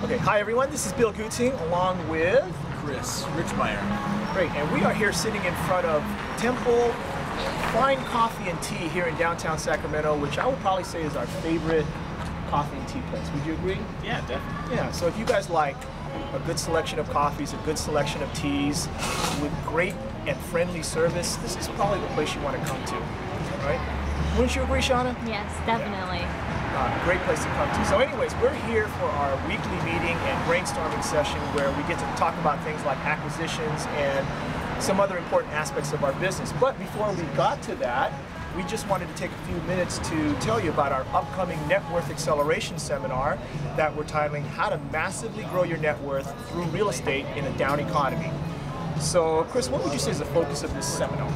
Okay, hi everyone, this is Bill Gutzing along with Chris Richmeyer. Great, and we are here sitting in front of Temple Fine Coffee and Tea here in downtown Sacramento, which I would probably say is our favorite coffee and tea place. Would you agree? Yeah, definitely. Yeah, so if you guys like a good selection of coffees, a good selection of teas, with great and friendly service, this is probably the place you want to come to, right? Wouldn't you agree, Shauna? Yes, definitely. Great place to come to. So anyways, we're here for our weekly meeting and brainstorming session where we get to talk about things like acquisitions and some other important aspects of our business. But before we got to that, we just wanted to take a few minutes to tell you about our upcoming Net Worth Acceleration Seminar that we're titling How to Massively Grow Your Net Worth Through Real Estate in a Down Economy. So Chris, what would you say is the focus of this seminar?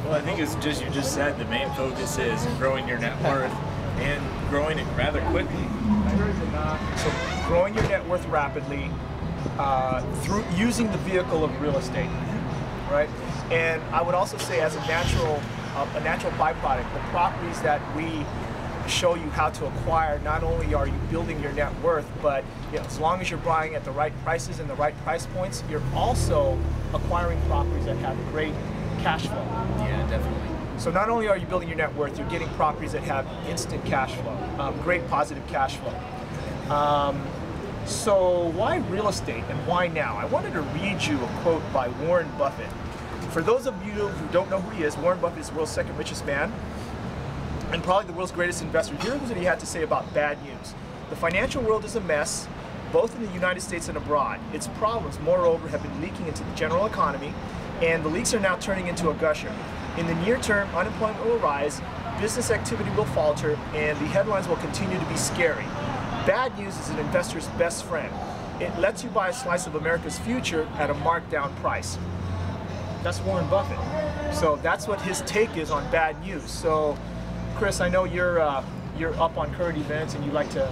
Well, I think it's just, you just said, the main focus is growing your net worth and growing it rather quickly. So growing your net worth rapidly through using the vehicle of real estate, right? And I would also say, as a natural byproduct, the properties that we show you how to acquire, not only are you building your net worth, but as long as you're buying at the right prices and the right price points, you're also acquiring properties that have great cash flow. Yeah, definitely. So not only are you building your net worth, you're getting properties that have instant cash flow, great positive cash flow. So why real estate and why now? I wanted to read you a quote by Warren Buffett. For those of you who don't know who he is, Warren Buffett is the world's second richest man and probably the world's greatest investor. Here's what he had to say about bad news. The financial world is a mess, both in the United States and abroad. Its problems, moreover, have been leaking into the general economy, and the leaks are now turning into a gusher. In the near term, unemployment will rise, business activity will falter, and the headlines will continue to be scary. Bad news is an investor's best friend. It lets you buy a slice of America's future at a marked down price. That's Warren Buffett. So that's what his take is on bad news. So, Chris, I know you're up on current events and you like to,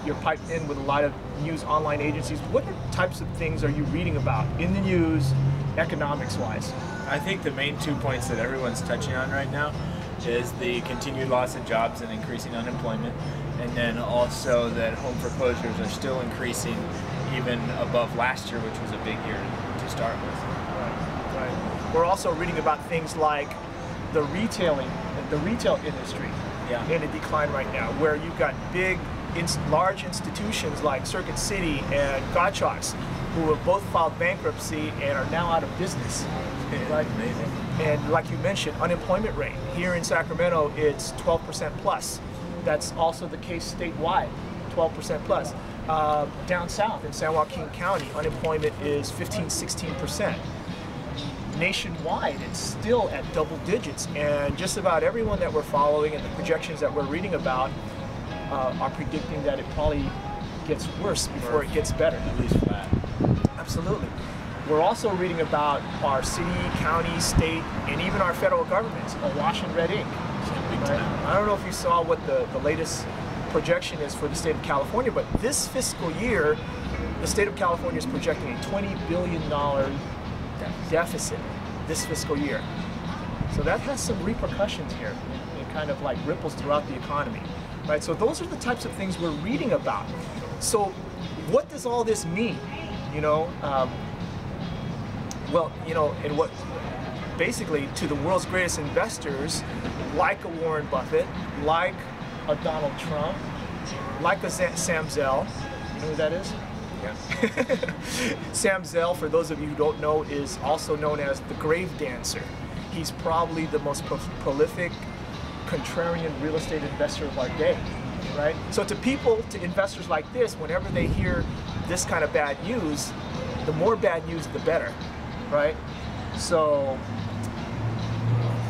you're piped in with a lot of news online agencies. What types of things are you reading about in the news, economics-wise? I think the main 2 points that everyone's touching on right now is the continued loss of jobs and increasing unemployment, and then also that home foreclosures are still increasing even above last year, which was a big year to start with. Right. We're also reading about things like the retail industry in a decline right now, where you've got large institutions like Circuit City and Gottschalk's who have both filed bankruptcy and are now out of business. Right? Amazing. And like you mentioned, unemployment rate here in Sacramento, it's 12% plus. That's also the case statewide, 12% plus. Down south in San Joaquin County, unemployment is 15–16%. Nationwide, it's still at double digits, and just about everyone that we're following and the projections that we're reading about are predicting that it probably gets worse before it gets better. At least flat. Absolutely. We're also reading about our city, county, state, and even our federal governments awash in red ink. Right? I don't know if you saw what the latest projection is for the state of California, but this fiscal year, the state of California is projecting a $20 billion deficit this fiscal year. So that has some repercussions here. It kind of like ripples throughout the economy. Right? So those are the types of things we're reading about. So what does all this mean? And what basically to the world's greatest investors, like a Warren Buffett, like a Donald Trump, like a Sam Zell. You know who that is? Yeah. Sam Zell, for those of you who don't know, is also known as the grave dancer. He's probably the most prolific contrarian real estate investor of our day, right? So to investors like this, whenever they hear this kind of bad news, the more bad news, the better, right? So,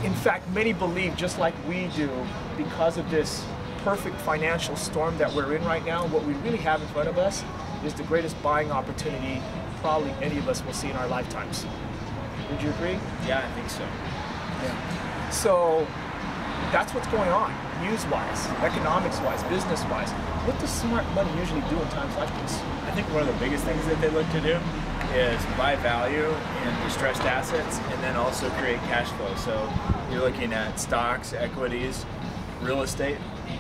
in fact, many believe, just like we do, because of this perfect financial storm that we're in right now, what we really have in front of us is the greatest buying opportunity probably any of us will see in our lifetimes. Would you agree? Yeah, I think so. Yeah. So that's what's going on, news-wise, economics-wise, business-wise. What does smart money usually do in times like this? I think one of the biggest things that they look to do is buy value in distressed assets and then also create cash flow. So you're looking at stocks, equities, real estate,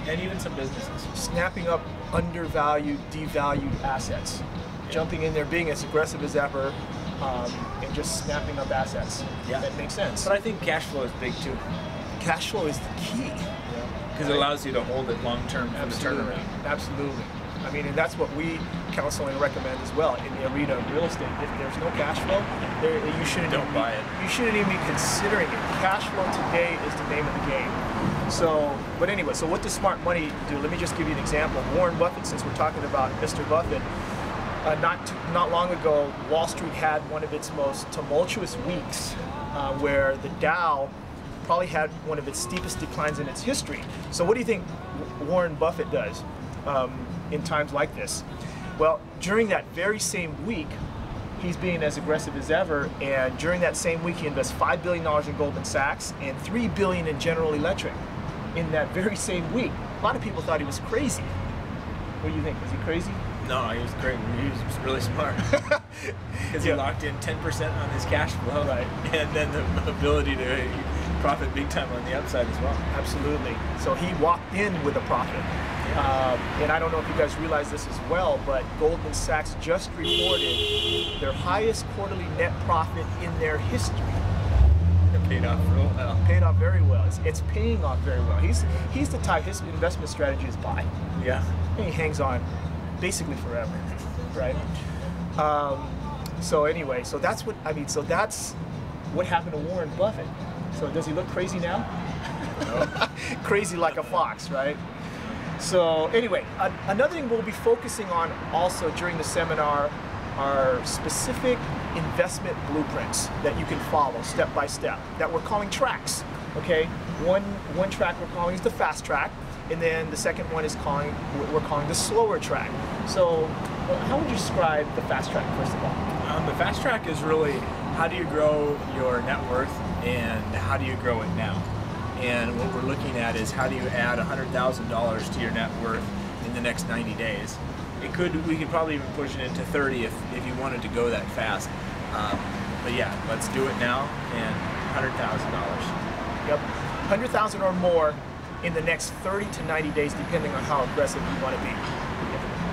and even some businesses. Snapping up undervalued, devalued assets. Jumping in there, being as aggressive as ever, and just snapping up assets. Yeah. That makes sense. But I think cash flow is big too. Cash flow is the key. Because it allows you to hold it long term for the turnaround. Absolutely. I mean, and that's what we counsel and recommend as well in the arena of real estate. If there's no cash flow, you shouldn't buy it. You shouldn't even be considering it. Cash flow today is the name of the game. So, but anyway, so what does smart money do? Let me just give you an example. Warren Buffett, since we're talking about Mr. Buffett, not long ago, Wall Street had one of its most tumultuous weeks, where the Dow probably had one of its steepest declines in its history. So what do you think Warren Buffett does in times like this? Well, during that very same week, he's being as aggressive as ever, and during that same week he invests $5 billion in Goldman Sachs and $3 billion in General Electric in that very same week. A lot of people thought he was crazy. What do you think? Was he crazy? No, he was great. He was really smart. Because he locked in 10% on his cash flow, right, and then the ability to profit big time on the upside as well. Absolutely. So he walked in with a profit. And I don't know if you guys realize this as well, but Goldman Sachs just reported their highest quarterly net profit in their history. It paid off real well. Paid off very well. It's paying off very well. He's the type, his investment strategy is buy. Yeah. And he hangs on basically forever, right? So anyway, so that's what, I mean, so that's what happened to Warren Buffett. So does he look crazy now? No. Crazy like a fox, right? So anyway, another thing we'll be focusing on also during the seminar are specific investment blueprints that you can follow step by step that we're calling tracks. Okay, one track we're calling is the fast track, and then the second one is we're calling the slower track. So how would you describe the fast track first of all? The fast track is really how do you grow your net worth and how do you grow it now? And what we're looking at is how do you add $100,000 to your net worth in the next 90 days. We could probably even push it into 30 if you wanted to go that fast. But yeah, let's do it now and $100,000. Yep, 100,000 or more in the next 30 to 90 days, depending on how aggressive you want to be.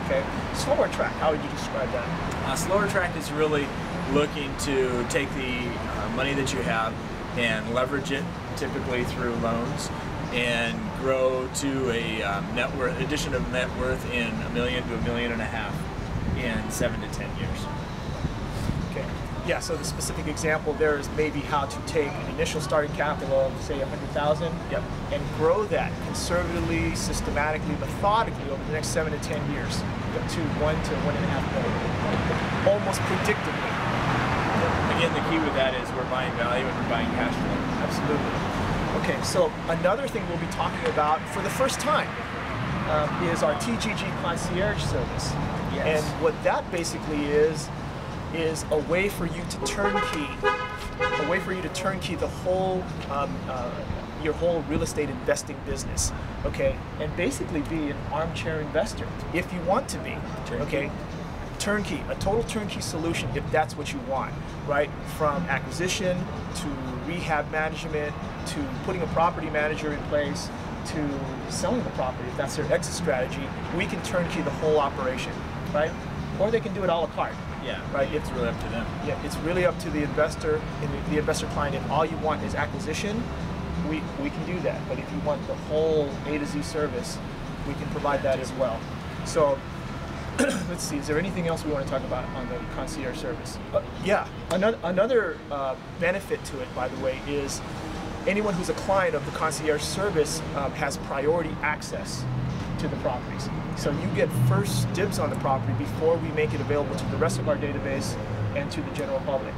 Okay, slower track, how would you describe that? Slower track is really looking to take the money that you have and leverage it, typically through loans, and grow to a net worth, addition of net worth in $1 million to $1.5 million in 7 to 10 years. Okay. Yeah. So the specific example there is maybe how to take an initial starting capital of say 100,000, yep, and grow that conservatively, systematically, methodically over the next 7 to 10 years to 1 to 1.5 million, almost predictably. Again, the key with that is we're buying value and we're buying cash flow. Absolutely. Okay, so another thing we'll be talking about for the first time is our TGG Concierge service. Yes. And what that basically is a way for you to turnkey, the whole, your whole real estate investing business, okay? And basically be an armchair investor if you want to be, okay? Turnkey, a total turnkey solution if that's what you want, right? From acquisition to rehab management to putting a property manager in place to selling the property if that's their exit strategy. We can turnkey the whole operation, right? Or they can do it a la carte. Yeah, right. It's really up to them. Yeah, it's really up to the investor and the investor client. If all you want is acquisition, we can do that. But if you want the whole A to Z service, we can provide that as well. So let's see, is there anything else we want to talk about on the concierge service? Yeah, another benefit to it, by the way, is anyone who's a client of the concierge service has priority access to the properties. So you get first dibs on the property before we make it available to the rest of our database and to the general public.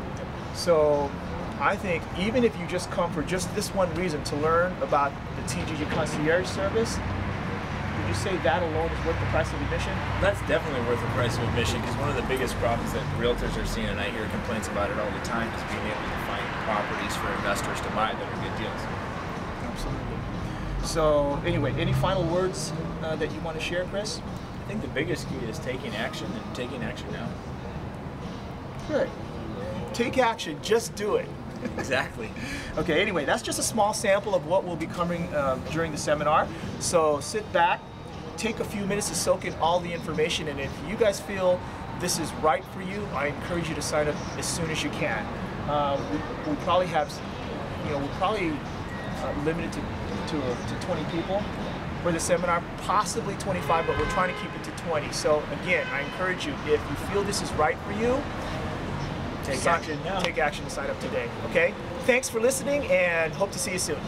So I think even if you just come for just this one reason to learn about the TGG concierge service, would you say that alone is worth the price of admission? That's definitely worth the price of admission, because one of the biggest problems that realtors are seeing, and I hear complaints about it all the time, is being able to find properties for investors to buy that are good deals. Absolutely. So anyway, any final words that you want to share, Chris? I think the biggest key is taking action, and taking action now. Good. Take action, just do it. Exactly. Okay, anyway, that's just a small sample of what will be coming during the seminar. So sit back, take a few minutes to soak in all the information, and if you guys feel this is right for you, I encourage you to sign up as soon as you can. We probably have, we're probably limited to 20 people for the seminar, possibly 25, but we're trying to keep it to 20. So again, I encourage you, if you feel this is right for you, Take action now. Take action to sign up today, okay? Thanks for listening and hope to see you soon.